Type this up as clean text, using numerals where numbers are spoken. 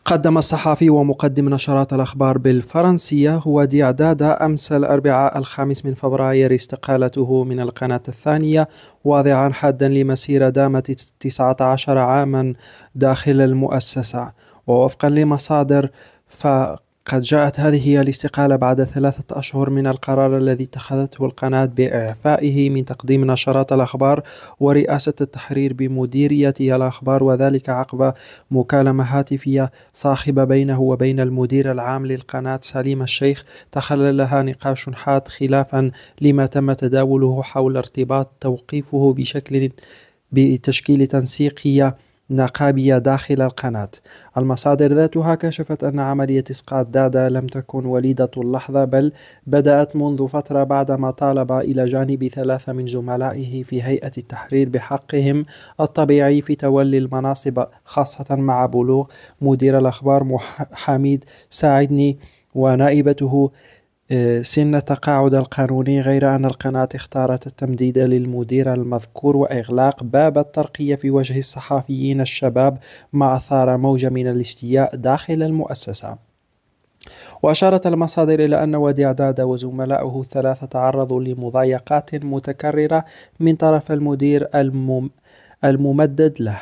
قدم الصحفي ومقدم نشرات الأخبار بالفرنسية وديع دادا أمس الأربعاء 5 فبراير استقالته من القناة الثانية، واضعا حدا لمسيرة دامت 19 عاما داخل المؤسسة. ووفقا لمصادر فقد جاءت هذه الاستقالة بعد 3 أشهر من القرار الذي اتخذته القناة بإعفائه من تقديم نشرات الأخبار ورئاسة التحرير بمديرية الأخبار، وذلك عقب مكالمة هاتفية صاخبة بينه وبين المدير العام للقناة سليم الشيخ تخللها نقاش حاد خلافا لما تم تداوله حول ارتباط توقيفه بتشكيل تنسيقية نقابية داخل القناة. المصادر ذاتها كشفت أن عملية إسقاط دادا لم تكن وليدة اللحظة، بل بدأت منذ فترة بعدما طالب إلى جانب 3 من زملائه في هيئة التحرير بحقهم الطبيعي في تولي المناصب، خاصة مع بلوغ مدير الأخبار حميد ساعدني ونائبته سن التقاعد القانوني، غير أن القناة اختارت التمديد للمدير المذكور وإغلاق باب الترقية في وجه الصحفيين الشباب، ما أثار موجة من الاستياء داخل المؤسسة. وأشارت المصادر إلى أن وديع دادا وزملائه الثلاثة تعرضوا لمضايقات متكررة من طرف المدير الممدد له.